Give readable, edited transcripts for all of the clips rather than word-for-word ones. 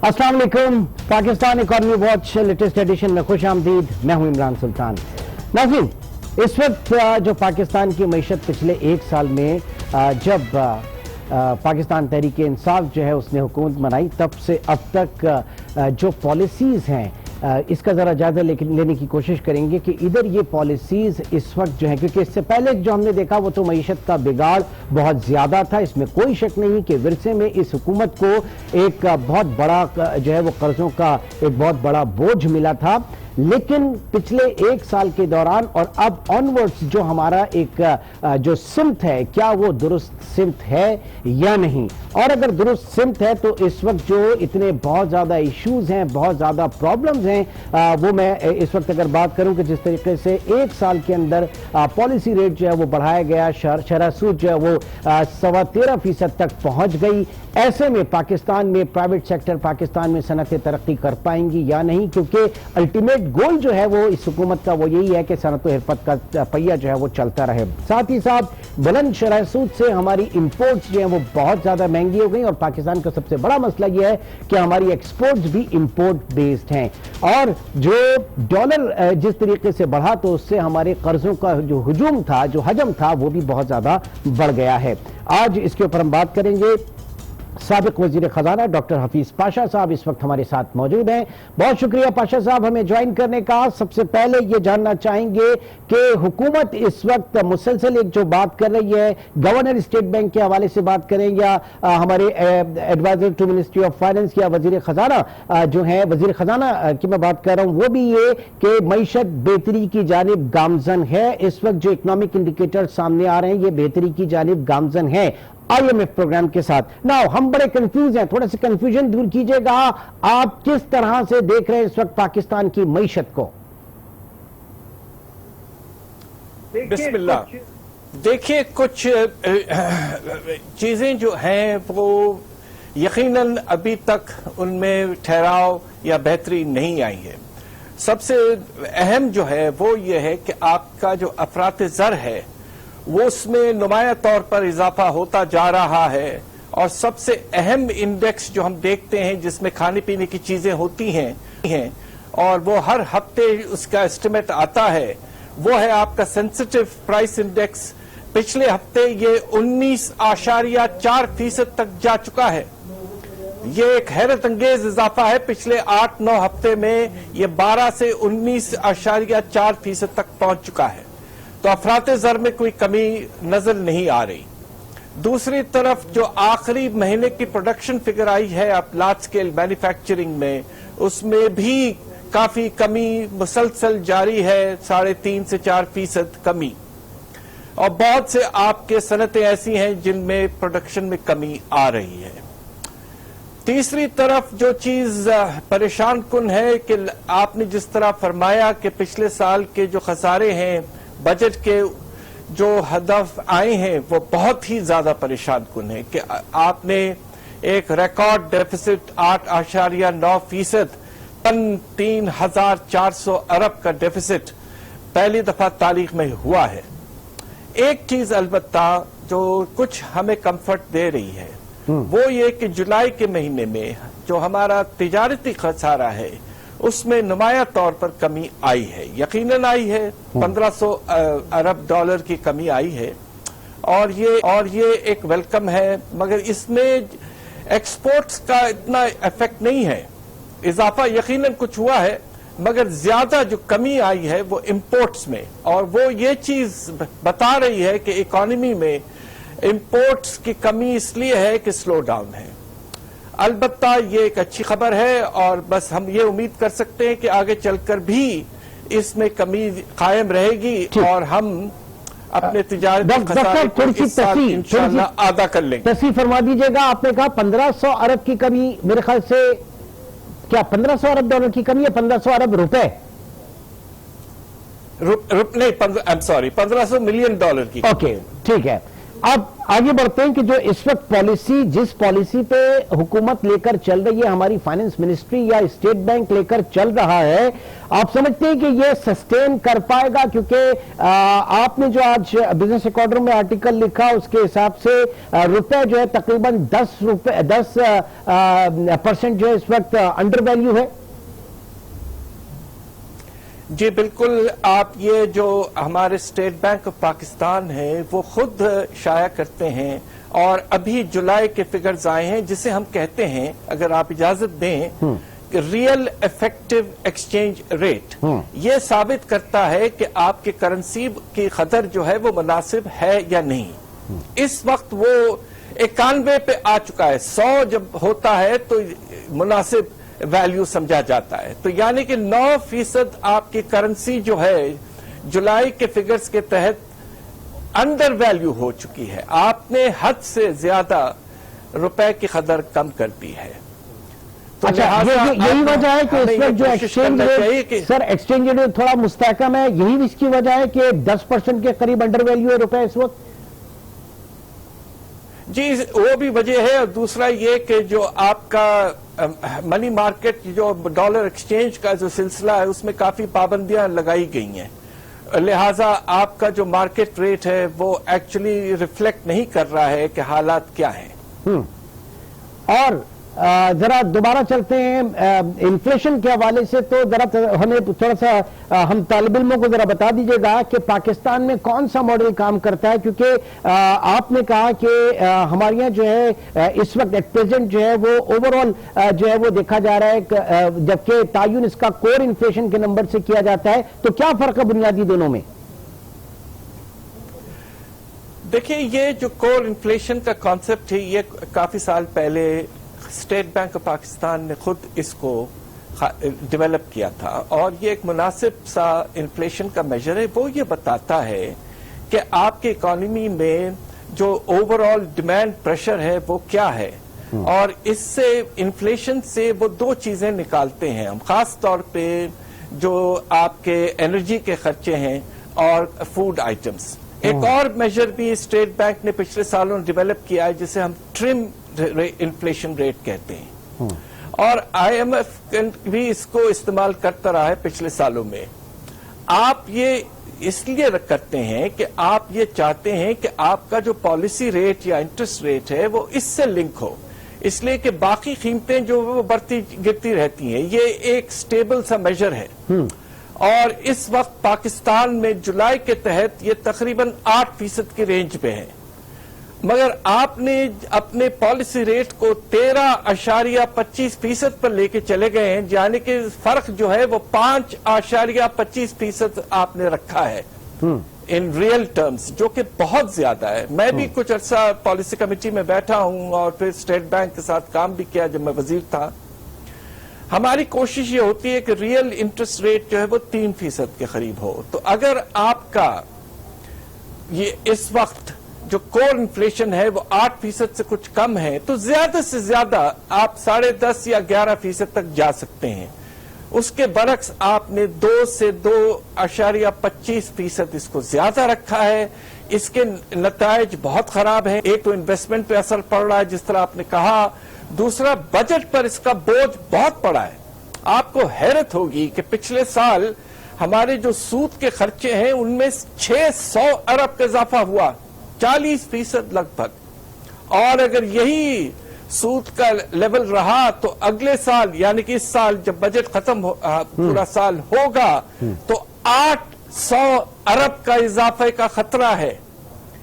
अस्सलाम वालेकुम। Pakistan economy watch latest edition में खुश आमदीद। मैं हूं इमरान सुल्तान। नाज़रीन, इस वक्त जो पाकिस्तान की मईशत पिछले एक साल में जब पाकिस्तान तहरीक इंसाफ जो है उसने हुकूमत बनाई, तब से अब तक जो पॉलिसीज़ हैं इसका ज़रा जायज़ा लेने की कोशिश करेंगे कि इधर ये पॉलिसीज़ इस वक्त जो है, क्योंकि इससे पहले जो हमने देखा वो तो मईशत का बिगाड़ बहुत ज़्यादा था, इसमें कोई शक नहीं कि विरसे में इस हुकूमत को एक बहुत बड़ा जो है वो कर्ज़ों का एक बहुत बड़ा बोझ मिला था। लेकिन पिछले एक साल के दौरान और अब ऑनवर्ड्स जो हमारा एक जो सिमत है, क्या वो दुरुस्त सिमत है या नहीं, और अगर दुरुस्त सिमत है तो इस वक्त जो इतने बहुत ज़्यादा इश्यूज़ हैं, बहुत ज़्यादा प्रॉब्लम्स हैं, वो मैं इस वक्त अगर बात करूं कि जिस तरीके से एक साल के अंदर पॉलिसी रेट जो है वो बढ़ाया गया, शरह सूद जो है वो 13.25% तक पहुंच गई। ऐसे में पाकिस्तान में प्राइवेट सेक्टर, पाकिस्तान में सनतें तरक्की कर पाएंगी या नहीं, क्योंकि अल्टीमेट गोल जो है वो इस हुकूमत का वो यही है कि सनत हिरफत का पहिया जो है वो चलता रहे। साथ ही साथ बुलंद शरह सूद से हमारी इंपोर्ट्स जो है वो बहुत ज्यादा महंगी हो गई, और पाकिस्तान का सबसे बड़ा मसला यह है कि हमारी एक्सपोर्ट्स भी इंपोर्ट बेस्ड हैं, और जो डॉलर जिस तरीके से बढ़ा तो उससे हमारे कर्जों का जो हुजूम था, जो हजम था, वो भी बहुत ज्यादा बढ़ गया है। आज इसके ऊपर हम बात करेंगे। साबिक वजीर खजाना डॉक्टर हफीज पाशा साहब इस वक्त हमारे साथ मौजूद हैं। बहुत शुक्रिया पाशा साहब हमें ज्वाइन करने का। सबसे पहले ये जानना चाहेंगे कि हुकूमत इस वक्त मुसलसल एक जो बात कर रही है, गवर्नर स्टेट बैंक के हवाले से बात करें या हमारे adviser to ministry of finance या वजीर खजाना जो है, वजीर खजाना की मैं बात कर रहा हूं, वो भी ये कि मईशत बेहतरी की जानिब गामजन है। इस वक्त जो इकोनॉमिक इंडिकेटर सामने आ रहे हैं ये बेहतरी की जानिब गामजन है IMF प्रोग्राम के साथ। नाउ हम बड़े कंफ्यूज हैं, थोड़ा सा कंफ्यूजन दूर कीजिएगा। आप किस तरह से देख रहे हैं इस वक्त पाकिस्तान की मईशत को? बिस्मिल्लाह। देखिए, कुछ चीजें जो हैं वो यकीनन अभी तक उनमें ठहराव या बेहतरी नहीं आई है। सबसे अहम जो है वो ये है कि आपका जो अफरात ज़र है वो उसमें नुमाया तौर पर इजाफा होता जा रहा है, और सबसे अहम इंडेक्स जो हम देखते हैं जिसमें खाने पीने की चीजें होती हैं और वो हर हफ्ते उसका एस्टिमेट आता है, वो है आपका सेंसिटिव प्राइस इंडेक्स। पिछले हफ्ते ये 19.4% तक जा चुका है। ये एक हैरत अंगेज इजाफा है। पिछले 8-9 हफ्ते में ये 12 से 19.4% तक पहुंच चुका है। तो अफरात ज़र में कोई कमी नजर नहीं आ रही। दूसरी तरफ जो आखिरी महीने की प्रोडक्शन फिगर आई है आप लार्ज स्केल मैन्युफैक्चरिंग में, उसमें भी काफी कमी मुसलसल जारी है, 3.5 से 4% कमी। और बहुत से आपके सनतें ऐसी हैं जिनमें प्रोडक्शन में कमी आ रही है। तीसरी तरफ जो चीज परेशान कुन है कि आपने जिस तरह फरमाया कि पिछले साल के जो खसारे हैं, बजट के जो हदफ आए हैं वो बहुत ही ज्यादा परेशान कुन है कि आपने एक रिकॉर्ड डेफिसिट 8.9%, 3,400 अरब का डेफिसिट पहली दफा तारीख में हुआ है। एक चीज अलबत्ता जो कुछ हमें कंफर्ट दे रही है वो ये कि जुलाई के महीने में जो हमारा तिजारती खसारा है उसमें नुमाया तौर पर कमी आई है, यकीनन आई है। 1500 अरब डॉलर की कमी आई है, और ये एक वेलकम है, मगर इसमें एक्सपोर्ट्स का इतना इफेक्ट नहीं है। इजाफा यकीनन कुछ हुआ है, मगर ज्यादा जो कमी आई है वो इंपोर्ट्स में, और वो ये चीज बता रही है कि इकोनॉमी में इंपोर्ट्स की कमी इसलिए है कि स्लो डाउन है। अलबत्ता ये एक अच्छी खबर है, और बस हम ये उम्मीद कर सकते हैं कि आगे चलकर भी इसमें कमी कायम रहेगी और हम अपने तिजारती खसारे को इस साल इंशाअल्लाह आधा कर लेंगे। तस्वीर फरमा दीजिएगा। आपने कहा 1500 अरब की कमी, मेरे ख्याल से क्या 1500 अरब डॉलर की कमी है, 1500 अरब रुपए? नहीं, 1500 मिलियन डॉलर की। ओके, ठीक है। अब आगे बढ़ते हैं कि जो इस वक्त पॉलिसी, जिस पॉलिसी पे हुकूमत लेकर चल रही है, हमारी फाइनेंस मिनिस्ट्री या स्टेट बैंक लेकर चल रहा है, आप समझते हैं कि ये सस्टेन कर पाएगा? क्योंकि आपने जो आज बिजनेस रिकॉर्डर में आर्टिकल लिखा उसके हिसाब से रुपए जो है तकरीबन 10% जो है इस वक्त अंडर वैल्यू है। जी बिल्कुल, आप ये जो हमारे स्टेट बैंक ऑफ पाकिस्तान है वो खुद शाया करते हैं, और अभी जुलाई के फिगर्स आए हैं जिसे हम कहते हैं, अगर आप इजाजत दें, रियल इफेक्टिव एक्सचेंज रेट। ये साबित करता है कि आपके करेंसी की कदर जो है वो मुनासिब है या नहीं। इस वक्त वो 91 पे आ चुका है। 100 जब होता है तो मुनासिब वैल्यू समझा जाता है, तो यानी कि 9% आपकी करेंसी जो है जुलाई के फिगर्स के तहत अंडर वैल्यू हो चुकी है। आपने हद से ज्यादा रुपए की कदर कम कर दी है। तो अच्छा, यही वजह है कि इस वक्त जो exchange rate, sir exchange rate थोड़ा मुस्तहकम है, यही इसकी वजह है कि 10% के करीब अंडर वैल्यू है रुपए इस वक्त? जी वो भी वजह है, और दूसरा ये कि जो आपका मनी मार्केट, जो डॉलर एक्सचेंज का जो सिलसिला है उसमें काफी पाबंदियां लगाई गई हैं, लिहाजा आपका जो मार्केट रेट है वो एक्चुअली रिफ्लेक्ट नहीं कर रहा है कि हालात क्या हैं। और जरा दोबारा चलते हैं इन्फ्लेशन के हवाले से, तो जरा हमें थोड़ा सा हम तालिब इल्मों को जरा बता दीजिएगा कि पाकिस्तान में कौन सा मॉडल काम करता है, क्योंकि आपने कहा कि हमारे यहाँ जो है इस वक्त एट प्रेजेंट जो है वो ओवरऑल जो है वो देखा जा रहा है, जबकि तायुन इसका कोर इन्फ्लेशन के नंबर से किया जाता है, तो क्या फर्क है बुनियादी दोनों में? देखिए, ये जो कोर इन्फ्लेशन का कॉन्सेप्ट है ये काफी साल पहले स्टेट बैंक ऑफ पाकिस्तान ने खुद इसको डेवलप किया था, और ये एक मुनासिब सा इन्फ्लेशन का मेजर है। वो ये बताता है कि आपकी इकोनॉमी में जो ओवरऑल डिमांड प्रेशर है वो क्या है, और इससे इन्फ्लेशन से वो दो चीजें निकालते हैं हम, खास तौर पे जो आपके एनर्जी के खर्चे हैं और फूड आइटम्स। एक और मेजर भी स्टेट बैंक ने पिछले सालों डेवलप किया है जिसे हम ट्रिम इन्फ्लेशन रेट कहते हैं, और IMF भी इसको इस्तेमाल करता रहा है पिछले सालों में। आप ये इसलिए करते हैं कि आप ये चाहते हैं कि आपका जो पॉलिसी रेट या इंटरेस्ट रेट है वो इससे लिंक हो, इसलिए कि बाकी कीमतें जो वो बढ़ती गिरती रहती हैं। ये एक स्टेबल सा मेजर है, और इस वक्त पाकिस्तान में जुलाई के तहत ये तकरीबन 8% की रेंज पे है, मगर आपने अपने पॉलिसी रेट को 13.25% पर लेके चले गए हैं, यानी कि फर्क जो है वो 5.25% आपने रखा है इन रियल टर्म्स, जो कि बहुत ज्यादा है। मैं भी कुछ अर्सा पॉलिसी कमेटी में बैठा हूं और फिर स्टेट बैंक के साथ काम भी किया जब मैं वजीर था। हमारी कोशिश ये होती है कि रियल इंटरेस्ट रेट जो है वो 3% के करीब हो। तो अगर आपका ये इस वक्त जो कोर इन्फ्लेशन है वो 8% से कुछ कम है, तो ज्यादा से ज्यादा आप 10.5 या 11% तक जा सकते हैं। उसके बरक्स आपने 2 से 2.25% इसको ज्यादा रखा है। इसके नतायज बहुत खराब हैं। एक तो इन्वेस्टमेंट पे असर पड़ रहा है जिस तरह आपने कहा, दूसरा बजट पर इसका बोझ बहुत पड़ा है। आपको हैरत होगी कि पिछले साल हमारे जो सूद के खर्चे हैं उनमें 600 अरब का इजाफा हुआ, 40% लगभग। और अगर यही सूद का लेवल रहा तो अगले साल यानी कि इस साल जब बजट खत्म पूरा साल होगा तो 800 अरब का इजाफे का खतरा है।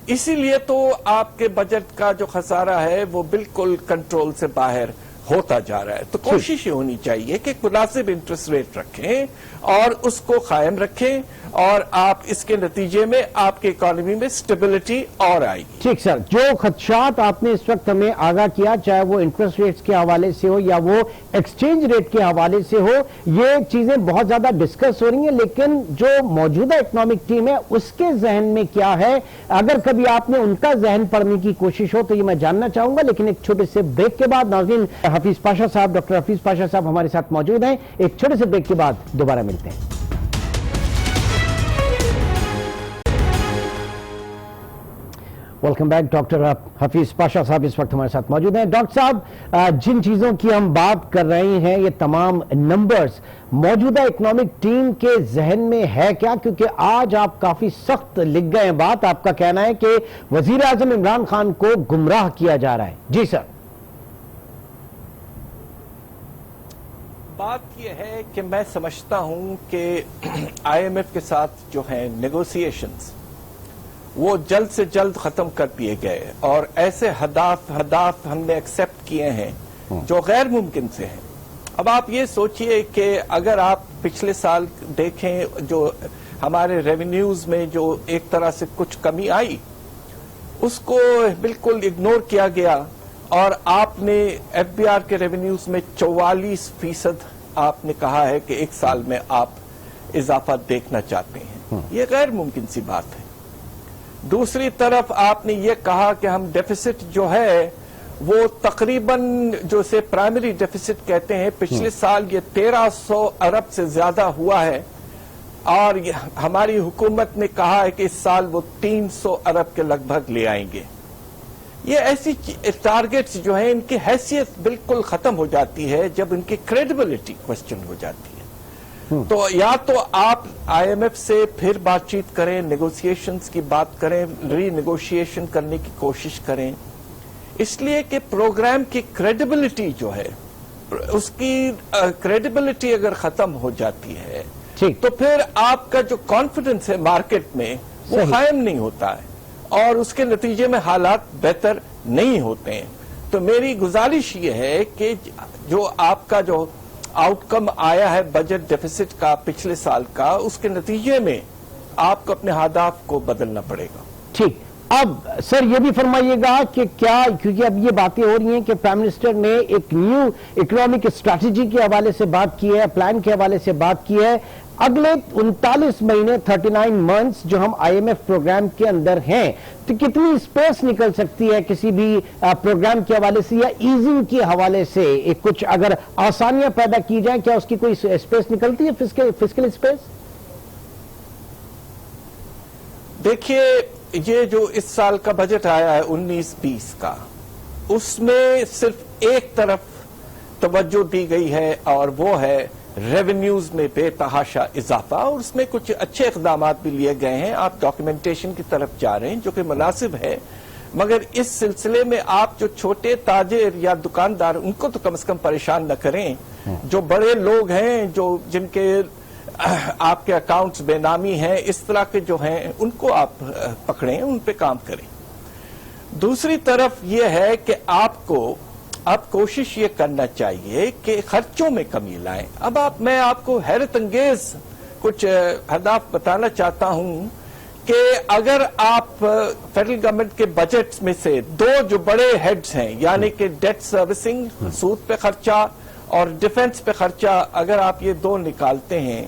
इसीलिए तो आपके बजट का जो खसारा है वो बिल्कुल कंट्रोल से बाहर होता जा रहा है। तो कोशिश ये होनी चाहिए कि मुनासिब इंटरेस्ट रेट रखें और उसको कायम रखें, और आप इसके नतीजे में आपकी इकोनॉमी में स्टेबिलिटी और आएगी। ठीक सर, जो खदशात आपने इस वक्त हमें आगाह किया, चाहे वो इंटरेस्ट रेट्स के हवाले से हो या वो एक्सचेंज रेट के हवाले से हो, ये चीजें बहुत ज्यादा डिस्कस हो रही हैं, लेकिन जो मौजूदा इकोनॉमिक टीम है उसके जहन में क्या है, अगर कभी आपने उनका जहन पढ़ने की कोशिश हो तो ये मैं जानना चाहूंगा। लेकिन एक छोटे से ब्रेक के बाद नाज़रीन, हफीज पाशा साहब, डॉक्टर हफीज पाशा साहब हमारे साथ मौजूद हैं। एक छोटे से ब्रेक के बाद दोबारा मिलते हैं। Welcome back. Doctor Hafeez Pasha साहब इस वक्त हमारे साथ मौजूद हैं। डॉक्टर साहब, जिन चीज़ों की हम बात कर रहे हैं, ये तमाम नंबर्स मौजूदा इकोनॉमिक टीम के जहन में है क्या? क्योंकि आज आप काफ़ी सख्त लिख गए हैं बात। आपका कहना है कि वजीर आजम इमरान खान को गुमराह किया जा रहा है। जी सर। बात यह है कि मैं समझता हूं कि आईएमएफ के साथ जो है नेगोशिएशंस वो जल्द से जल्द खत्म कर दिए गए और ऐसे हदाफ हमने एक्सेप्ट किए हैं जो गैर मुमकिन से हैं। अब आप ये सोचिए कि अगर आप पिछले साल देखें, जो हमारे रेवेन्यूज में जो एक तरह से कुछ कमी आई, उसको बिल्कुल इग्नोर किया गया और आपने एफबीआर के रेवेन्यूज में 44% आपने कहा है कि एक साल में आप इजाफा देखना चाहते हैं। ये गैर मुमकिन सी बात है। दूसरी तरफ आपने ये कहा कि हम डेफिसिट जो है वो तकरीबन, जो से प्राइमरी डेफिसिट कहते हैं, पिछले साल ये 1300 अरब से ज्यादा हुआ है और हमारी हुकूमत ने कहा है कि इस साल वो 300 अरब के लगभग ले आएंगे। ये ऐसी टारगेट्स जो हैं, इनकी हैसियत बिल्कुल खत्म हो जाती है जब इनकी क्रेडिबिलिटी क्वेश्चन हो जाती है। तो या तो आप आईएमएफ से फिर बातचीत करें, नेगोशिएशंस की बात करें, रीनेगोशिएशन करने की कोशिश करें, इसलिए कि प्रोग्राम की क्रेडिबिलिटी जो है, उसकी क्रेडिबिलिटी अगर खत्म हो जाती है तो फिर आपका जो कॉन्फिडेंस है मार्केट में वो कायम नहीं होता है और उसके नतीजे में हालात बेहतर नहीं होते हैं। तो मेरी गुजारिश ये है कि जो आपका जो आउटकम आया है बजट डेफिसिट का पिछले साल का, उसके नतीजे में आपको अपने हादाफ को बदलना पड़ेगा। ठीक। अब सर ये भी फरमाइएगा कि क्या, क्योंकि अब ये बातें हो रही हैं कि प्राइम मिनिस्टर ने एक न्यू इकोनॉमिक स्ट्रैटेजी के हवाले से बात की है, प्लान के हवाले से बात की है, अगले 39 महीने 39 मंथ्स जो हम आईएमएफ प्रोग्राम के अंदर हैं, तो कितनी स्पेस निकल सकती है किसी भी प्रोग्राम के हवाले से या ईजिंग के हवाले से? एक कुछ अगर आसानियां पैदा की जाए, क्या उसकी कोई स्पेस निकलती है, फिस्कल स्पेस? देखिए, ये जो इस साल का बजट आया है 19-20 का, उसमें सिर्फ एक तरफ तवज्जो दी गई है और वो है रेवेन्यूज में बेतहाशा इजाफा, और उसमें कुछ अच्छे इकदाम भी लिए गए हैं। आप डॉक्यूमेंटेशन की तरफ जा रहे हैं जो कि मुनासिब है, मगर इस सिलसिले में आप जो छोटे ताजिर या दुकानदार, उनको तो कम से कम परेशान न करें। जो बड़े लोग हैं, जो जिनके आपके अकाउंट्स बेनामी हैं, इस तरह के जो हैं, उनको आप पकड़ें, उन पे काम करें। दूसरी तरफ यह है कि आपको अब कोशिश ये करना चाहिए कि खर्चों में कमी लाएं। अब मैं आपको हैरत अंगेज कुछ हदाफ बताना चाहता हूं कि अगर आप फेडरल गवर्नमेंट के बजट में से दो जो बड़े हेड्स हैं, यानी कि डेट सर्विसिंग, सूद पे खर्चा, और डिफेंस पे खर्चा, अगर आप ये दो निकालते हैं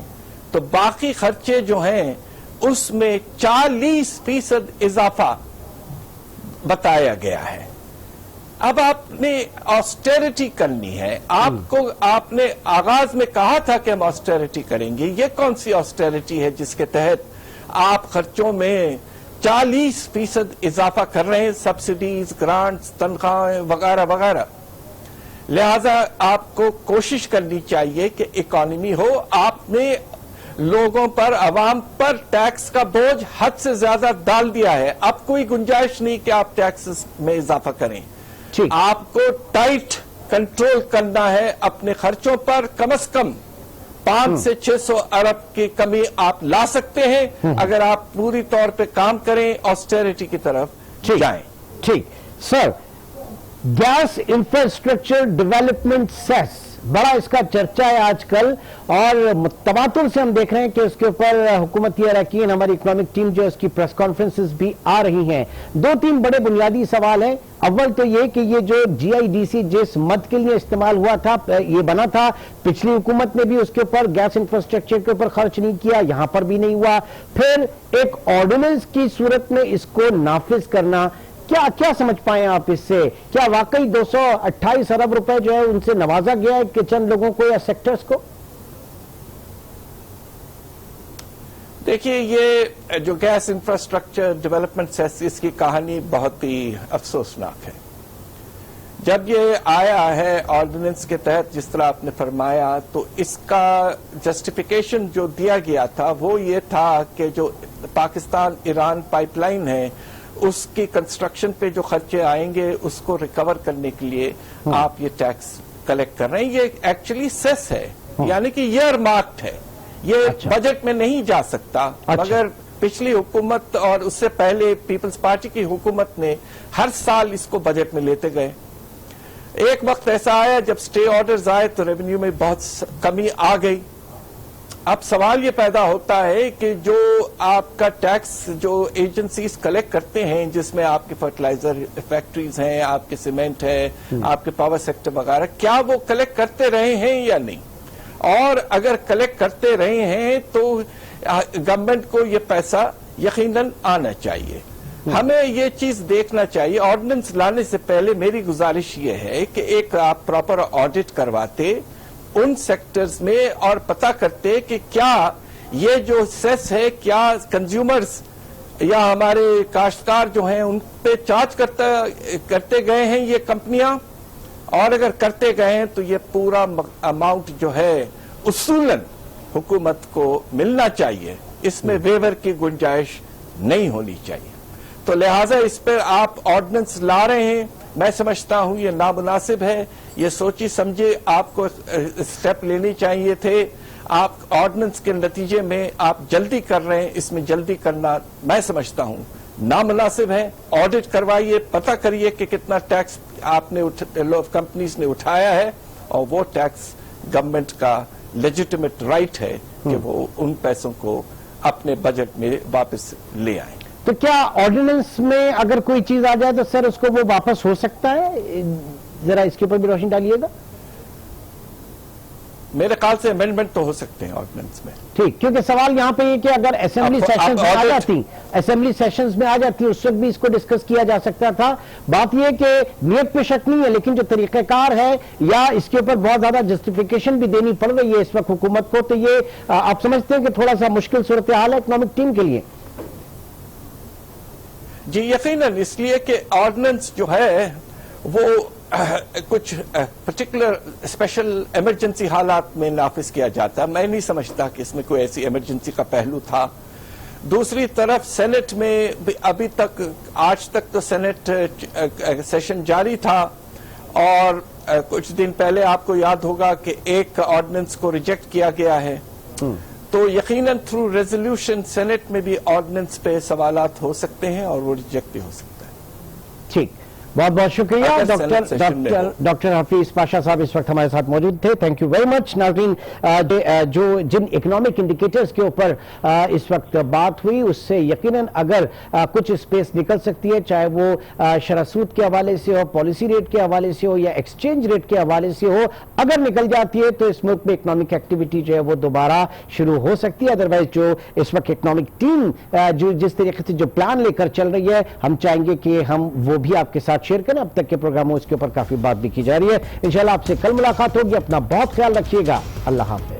तो बाकी खर्चे जो हैं उसमें 40% इजाफा बताया गया है। अब आपने ऑस्टेरिटी करनी है। आपने आगाज में कहा था कि हम ऑस्टेरिटी करेंगे। ये कौन सी ऑस्टेरिटी है जिसके तहत आप खर्चों में 40% इजाफा कर रहे हैं, सब्सिडीज, ग्रांट्स, तनख्वाहें वगैरह वगैरह। लिहाजा आपको कोशिश करनी चाहिए कि इकोनॉमी हो। आपने लोगों पर, अवाम पर टैक्स का बोझ हद से ज्यादा डाल दिया है। अब कोई गुंजाइश नहीं कि आप टैक्सेस में इजाफा करें। आपको टाइट कंट्रोल करना है अपने खर्चों पर। कम से कम 500 से 600 अरब की कमी आप ला सकते हैं अगर आप पूरी तौर पे काम करें, ऑस्टेरिटी की तरफ जाएं। ठीक sir, gas infrastructure development cess, बड़ा इसका चर्चा है आजकल और तबातुल से हम देख रहे हैं कि उसके ऊपर हुकूमती अरकान, हमारी इकोनॉमिक टीम जो है उसकी प्रेस कॉन्फ्रेंसेस भी आ रही हैं। 2-3 बड़े बुनियादी सवाल हैं। अव्वल तो ये कि ये जो जीआईडीसी जिस मद के लिए इस्तेमाल हुआ था, ये बना था, पिछली हुकूमत ने भी उसके ऊपर गैस इंफ्रास्ट्रक्चर के ऊपर खर्च नहीं किया, यहां पर भी नहीं हुआ। फिर एक ऑर्डिनेंस की सूरत में इसको नाफिज करना, क्या समझ पाए आप इससे? क्या वाकई 228 अरब रुपए जो है उनसे नवाजा गया है कि चंद लोगों को या सेक्टर्स को? دیکھیے یہ جو گیس انفراسٹرکچر ڈیولپمنٹ سیس اس کی کہانی بہت ہی افسوسناک ہے. جب یہ آیا ہے آرڈیننس کے تحت جس طرح آپ نے فرمایا تو اس کا جسٹیفیکیشن جو دیا گیا تھا وہ یہ تھا کہ جو پاکستان ایران پائپ لائن ہے اس کی کنسٹرکشن پہ جو خرچے آئیں گے اس کو ریکور کرنے کے لیے آپ یہ ٹیکس کلیکٹ کر رہے ہیں. یہ ایکچولی سیس ہے یعنی کہ ایئر مارکڈ ہے, یہ بجٹ میں نہیں جا سکتا. مگر پچھلی حکومت اور اس سے پہلے پیپلز پارٹی کی حکومت نے ہر سال اس کو بجٹ میں لیتے گئے. ایک وقت ایسا آیا جب سٹے آرڈرز آئے تو ریونیو میں بہت کمی آ گئی. اب سوال یہ پیدا ہوتا ہے کہ جو آپ کا ٹیکس جو ایجنسیز کلیکٹ کرتے ہیں جس میں آپ کے فرٹیلائزر فیکٹریز ہیں, آپ کے سیمنٹ ہے, آپ کے پاور سیکٹر وغیرہ, کیا وہ کلیکٹ کرتے رہے ہیں یا نہیں؟ اور اگر کلیکٹ کرتے رہے ہیں تو گورنمنٹ کو یہ پیسہ یقیناً آنا چاہیے. ہمیں یہ چیز دیکھنا چاہیے. آرڈیننس لانے سے پہلے میری گزارش یہ ہے کہ ایک آپ پراپر آڈٹ کرواتے ان سیکٹرز میں اور پتہ کرتے کہ کیا یہ جو سیس ہے کیا کنزیومرز یا ہمارے کاشتکار جو ہیں ان پہ چارج کرتے گئے ہیں یہ کمپنیاں, اور اگر کرتے گئے ہیں تو یہ پورا اماؤنٹ جو ہے اصولاً حکومت کو ملنا چاہیے. اس میں ویور کی گنجائش نہیں ہونی چاہیے. تو لہٰذا اس پر آپ آرڈیننس لا رہے ہیں, میں سمجھتا ہوں یہ نامناسب ہے. یہ سوچی سمجھے آپ کو اسٹیپ لینے چاہیے تھے. آپ آرڈیننس کے نتیجے میں آپ جلدی کر رہے ہیں. اس میں جلدی کرنا میں سمجھتا ہوں نامناسب ہے. آڈٹ کروائیے, پتہ کریے کہ کتنا ٹیکس آپ نے کمپنیز نے اٹھایا ہے, اور وہ ٹیکس گورنمنٹ کا لیجیٹمیٹ رائٹ ہے کہ وہ ان پیسوں کو اپنے بجٹ میں واپس لے آئیں. تو کیا آرڈیننس میں اگر کوئی چیز آ جائے تو سر اس کو وہ واپس ہو سکتا ہے؟ ذرا اس کے اوپر بھی روشنی ڈالیے گا. میرے خیال سے امینڈمنٹ تو ہو سکتے ہیں آرڈیننس میں. ٹھیک, کیونکہ سوال یہاں پہ یہ کہ اگر اسمبلی سیشنز میں آ جاتی اس وقت بھی اس کو ڈسکس کیا جا سکتا تھا. بات یہ کہ نیت پہ شک نہیں ہے, لیکن جو طریقہ کار ہے یا اس کے اوپر بہت زیادہ جسٹیفیکیشن بھی دینی پڑ رہی ہے اس وقت حکومت کو, تو یہ آپ سمجھتے ہیں کہ تھوڑا سا مشکل صورتحال ہے اکنامک ٹیم کے لیے؟ جی یقیناً, اس لیے کہ آرڈیننس جو ہے وہ کچھ پرٹیکولر اسپیشل ایمرجنسی حالات میں نافذ کیا جاتا ہے. میں نہیں سمجھتا کہ اس میں کوئی ایسی ایمرجنسی کا پہلو تھا. دوسری طرف سینٹ میں ابھی تک آج تک تو سینٹ سیشن جاری تھا, اور کچھ دن پہلے آپ کو یاد ہوگا کہ ایک آرڈیننس کو ریجیکٹ کیا گیا ہے. تو یقیناً تھرو ریزولوشن سینٹ میں بھی آرڈیننس پہ سوالات ہو سکتے ہیں اور وہ ریجیکٹ بھی ہو سکتا ہے. ٹھیک, بہت بہت شکریہ. ڈاکٹر حفیظ پاشا صاحب اس وقت ہمارے ساتھ موجود تھے. Thank you very much. ناظرین, جن اکنامک انڈیکیٹرز کے اوپر اس وقت بات ہوئی اس سے یقیناً اگر کچھ اسپیس نکل سکتی ہے, چاہے وہ شرح سود کے حوالے سے ہو, پالیسی ریٹ کے حوالے سے ہو, یا ایکسچینج ریٹ کے حوالے سے ہو, اگر نکل جاتی ہے تو اس ملک میں اکنامک ایکٹیویٹی جو ہے وہ دوبارہ شروع ہو سکتی ہے. ادروائز جو اس وقت اکنامک ٹیم جو جس طریقے سے جو پلان لے کر چل رہی ہے, ہم چاہیں گے کہ ہم وہ بھی آپ کے ساتھ شیئر کریں. اب تک کے پروگراموں اس کے اوپر کافی بات بھی کی جا رہی ہے. انشاءاللہ آپ سے کل ملاقات ہوگی. اپنا بہت خیال رکھیے گا. اللہ حافظ.